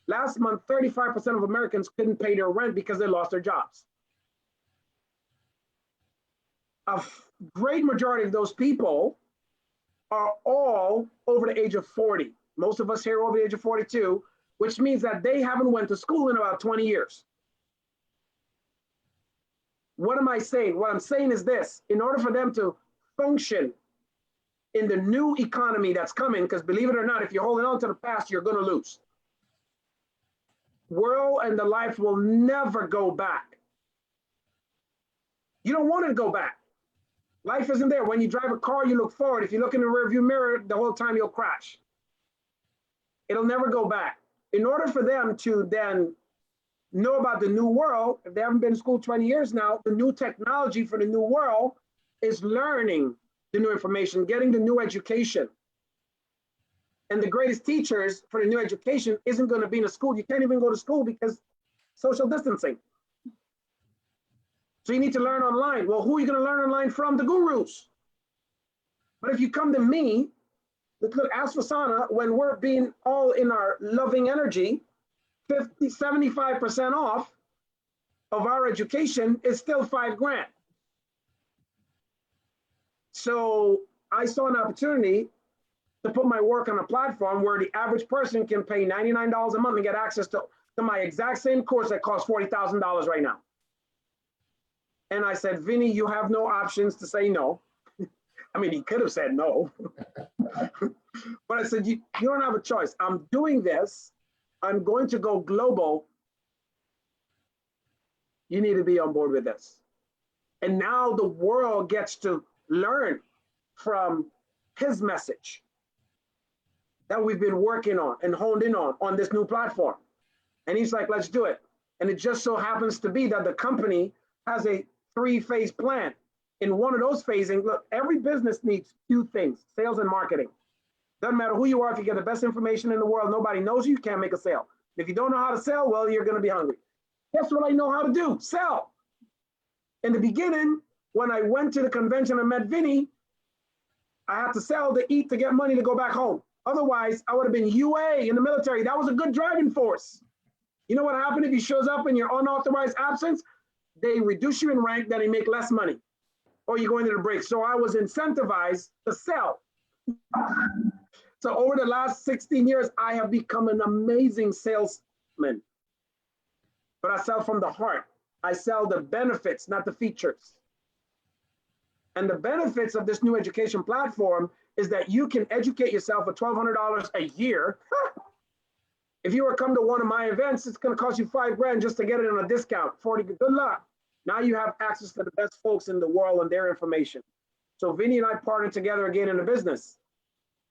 Last month, 35% of Americans couldn't pay their rent because they lost their jobs. A great majority of those people are all over the age of 40. Most of us here are over the age of 42, which means that they haven't went to school in about 20 years. What am I saying? What I'm saying is this: in order for them to function in the new economy that's coming, because believe it or not, if you're holding on to the past, you're going to lose. World and the life will never go back. You don't want it to go back. Life isn't there. When you drive a car, you look forward. If you look in the rearview mirror, the whole time you'll crash. It'll never go back. In order for them to then know about the new world, if they haven't been in school 20 years now, the new technology for the new world is learning the new information, getting the new education. And the greatest teachers for the new education isn't going to be in a school. You can't even go to school because social distancing. So you need to learn online. Well, who are you going to learn online from? The gurus. But if you come to me, look, ask Fasana, when we're being all in our loving energy, 75% off of our education is still $5,000. So I saw an opportunity to put my work on a platform where the average person can pay $99 a month and get access to my exact same course that costs $40,000 right now. And I said, Veney, you have no options to say no. I mean, he could have said no. But I said, you don't have a choice. I'm doing this. I'm going to go global. You need to be on board with this. And now the world gets to learn from his message that we've been working on and honed in on this new platform. And he's like, let's do it. And it just so happens to be that the company has a 3-phase plan. In one of those phasing, look, every business needs 2 things, sales and marketing. Doesn't matter who you are, if you get the best information in the world, nobody knows you, you can't make a sale. If you don't know how to sell, well, you're going to be hungry. Guess what I know how to do? Sell. In the beginning, when I went to the convention and met Veney, I had to sell to eat to get money to go back home. Otherwise, I would have been UA in the military. That was a good driving force. You know what happened if he shows up in your unauthorized absence? They reduce you in rank, then they make less money. Or you go into the break. So I was incentivized to sell. So over the last 16 years, I have become an amazing salesman. But I sell from the heart. I sell the benefits, not the features. And the benefits of this new education platform is that you can educate yourself for $1,200 a year. If you were to come to one of my events, it's going to cost you $5,000 just to get it on a discount. 40, good luck. Now you have access to the best folks in the world and their information. So Veney and I partnered together again in the business,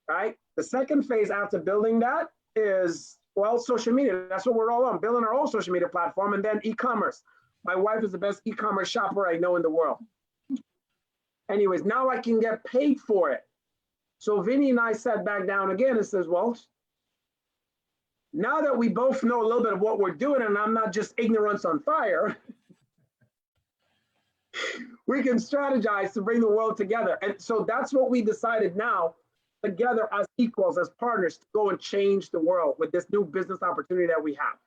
right? The second phase after building that is, well, social media. That's what we're all on, building our own social media platform, and then e-commerce. My wife is the best e-commerce shopper I know in the world. Anyways, now I can get paid for it. So Veney and I sat back down again and says, well, now that we both know a little bit of what we're doing and I'm not just ignorance on fire, we can strategize to bring the world together. And so that's what we decided now, together as equals, as partners, to go and change the world with this new business opportunity that we have.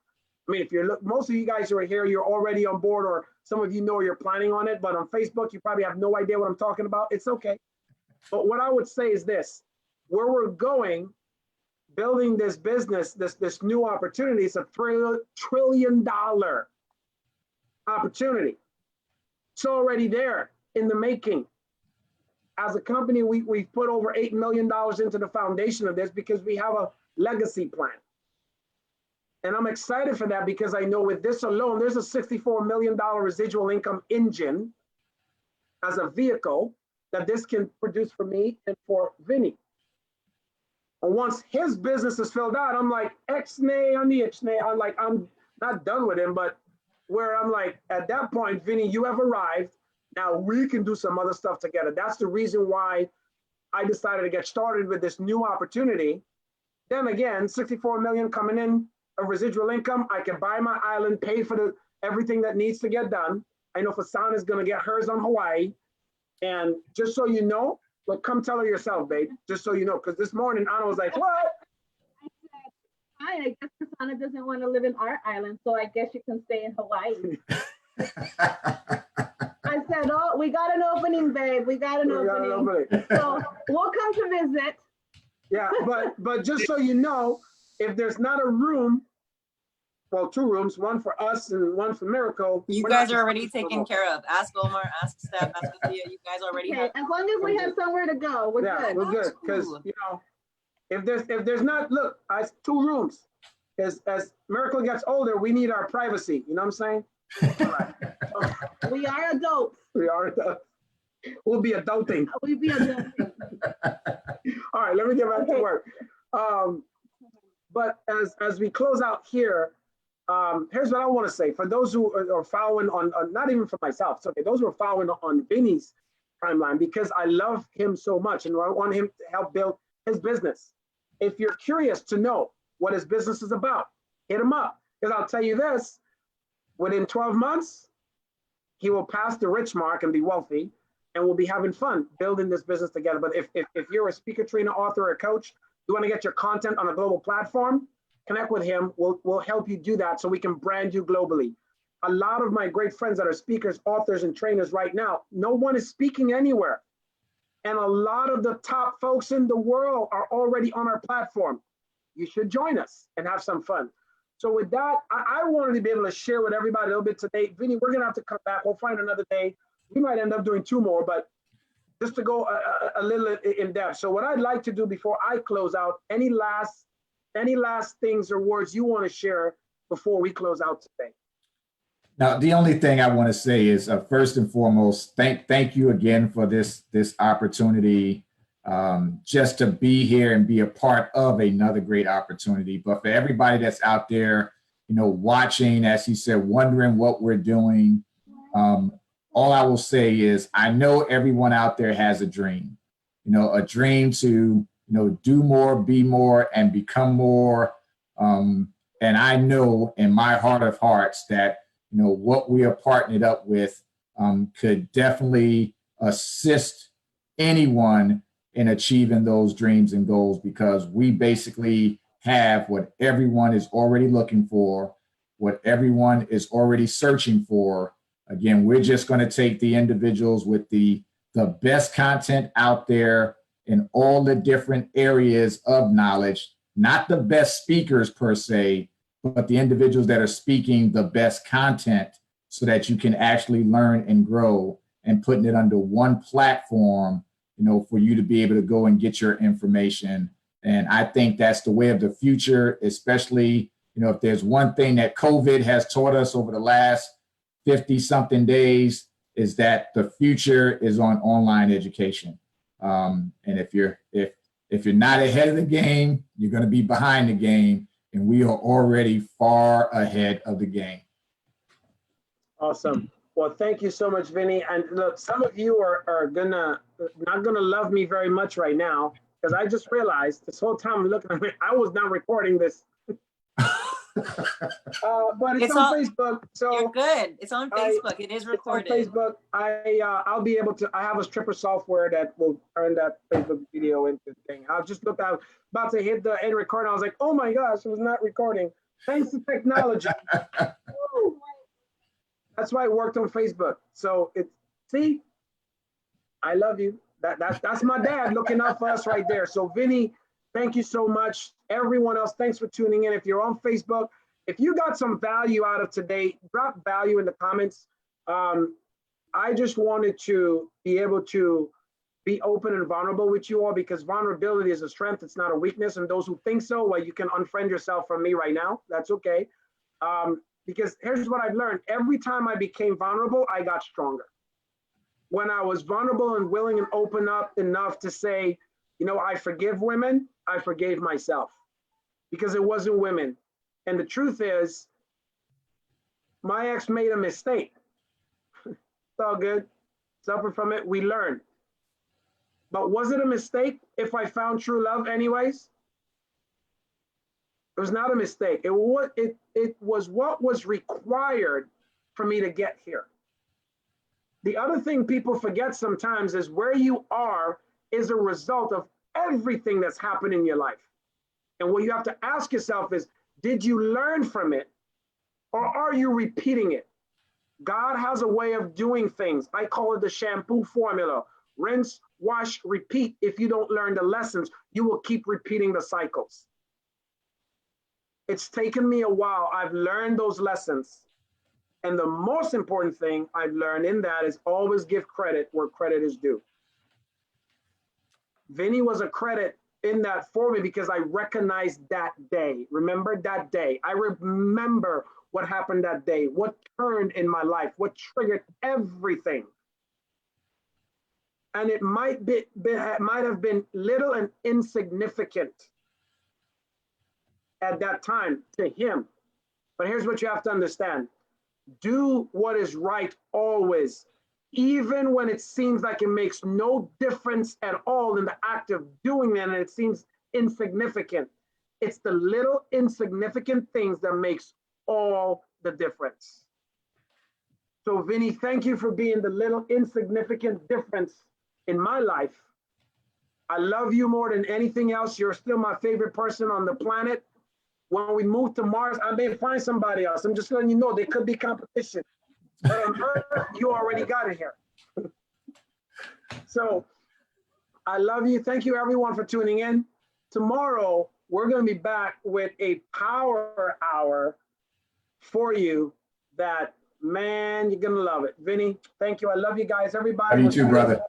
I mean, if you're most of you guys who are here, you're already on board, or some of you know you're planning on it, but on Facebook, you probably have no idea what I'm talking about. It's okay. But what I would say is this, where we're going, building this business, this new opportunity, is a $1 trillion opportunity. It's already there in the making. As a company, we've put over $8 million into the foundation of this because we have a legacy plan. And I'm excited for that because I know with this alone, there's a $64 million residual income engine as a vehicle that this can produce for me and for Veney. And once his business is filled out, I'm like, X-nay on the X-nay. I'm not done with him, but where I'm like, at that point, Veney, you have arrived. Now we can do some other stuff together. That's the reason why I decided to get started with this new opportunity. Then again, 64 million coming in of residual income. I can buy my island, pay for everything that needs to get done. I know Fasan is going to get hers on Hawaii. And just so you know, but come tell her yourself, babe, just so you know, because this morning Anna was like, what? I said, fine, I guess Cassandra doesn't want to live in our island, so I guess you can stay in Hawaii. I said, oh, we got an opening, babe. We got an opening. So we'll come to visit. Yeah, but just so you know, if there's not a room, well, 2 rooms, one for us and one for Miracle. You guys are already taken care of. Ask Omar, ask Steph, ask Sophia. You guys already have. As long as we have somewhere to go, we're good. We're good. Because, you know, if there's not, look, I 2 rooms. As Miracle gets older, we need our privacy. You know what I'm saying? Right. We are adults. We are adults. We'll be adulting. We'll be adults. All right, let me get back to work. But as we close out here, here's what I want to say. For those who are following on not even for myself, it's okay, those who are following on Veney's timeline, because I love him so much and I want him to help build his business. If you're curious to know what his business is about, hit him up. Because I'll tell you this, within 12 months, he will pass the rich mark and be wealthy, and we'll be having fun building this business together. But if you're a speaker, trainer, author, or coach, you want to get your content on a global platform, connect with him. We'll help you do that so we can brand you globally. A lot of my great friends that are speakers, authors, and trainers right now, no one is speaking anywhere. And a lot of the top folks in the world are already on our platform. You should join us and have some fun. So with that, I wanted to be able to share with everybody a little bit today. Veney, we're going to have to come back. We'll find another day. We might end up doing 2 more, but just to go a little in depth. So what I'd like to do before I close out, any last things or words you want to share before we close out today? Now, the only thing I want to say is, first and foremost, thank you again for this opportunity, just to be here and be a part of another great opportunity. But for everybody that's out there, you know, watching, as he said, wondering what we're doing, all I will say is, I know everyone out there has a dream, you know, a dream to, you know, do more, be more, and become more. And I know in my heart of hearts that, you know, what we are partnered up with could definitely assist anyone in achieving those dreams and goals, because we basically have what everyone is already looking for, what everyone is already searching for. Again, we're just going to take the individuals with the best content out there in all the different areas of knowledge, not the best speakers per se, but the individuals that are speaking the best content, so that you can actually learn and grow, and putting it under one platform, for you to be able to go and get your information. And I think that's the way of the future, especially, if there's one thing that COVID has taught us over the last 50 something days, is that the future is on online education. And if you're not ahead of the game, you're going to be behind the game, and we are already far ahead of the game. Awesome. Well, thank you so much, Vinny. And look, some of you are not gonna love me very much right now, because I just realized this whole time I'm looking at me, I was not recording this. But it's on Facebook, so you're good. It's on Facebook. It is recorded. It's on Facebook. I'll be able to. I have a stripper software that will turn that Facebook video into thing. I just looked out, about to hit the end record. I was like, oh my gosh, it was not recording. Thanks to technology. That's why it worked on Facebook. So see, I love you. That's my dad looking out for us right there. So Vinny, thank you so much. Everyone else, thanks for tuning in. If you're on Facebook, if you got some value out of today, drop value in the comments. I just wanted to be able to be open and vulnerable with you all, because vulnerability is a strength. It's not a weakness. And those who think so, well, you can unfriend yourself from me right now. That's okay. Because here's what I've learned. Every time I became vulnerable, I got stronger. When I was vulnerable and willing and open up enough to say, I forgive women, I forgave myself, because it wasn't women. And the truth is, my ex made a mistake. It's all good. Suffer from it, we learn. But was it a mistake if I found true love anyways? It was not a mistake. It was what was required for me to get here. The other thing people forget sometimes is where you are is a result of everything that's happened in your life. And what you have to ask yourself is, did you learn from it, or are you repeating it? God has a way of doing things. I call it the shampoo formula. Rinse, wash, repeat. If you don't learn the lessons, you will keep repeating the cycles. It's taken me a while. I've learned those lessons. And the most important thing I've learned in that is always give credit where credit is due. Vinny was a credit in that for me, because I recognized that day. Remember that day. I remember what happened that day, what turned in my life, what triggered everything. And it might have been little and insignificant at that time to him. But here's what you have to understand. Do what is right always, even when it seems like it makes no difference at all in the act of doing that, and it seems insignificant. It's the little insignificant things that makes all the difference. So Vinny, thank you for being the little insignificant difference in my life. I love you more than anything else. You're still my favorite person on the planet. When we move to Mars, I may find somebody else. I'm just letting you know there could be competition. But on Earth, you already got it here. So I love you. Thank you everyone for tuning in. Tomorrow, we're going to be back with a power hour for you that, man, you're going to love it. Vinny, thank you. I love you guys. Everybody. Love you too, brother.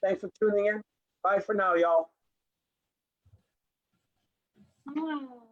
Thanks for tuning in. Bye for now, y'all. Oh.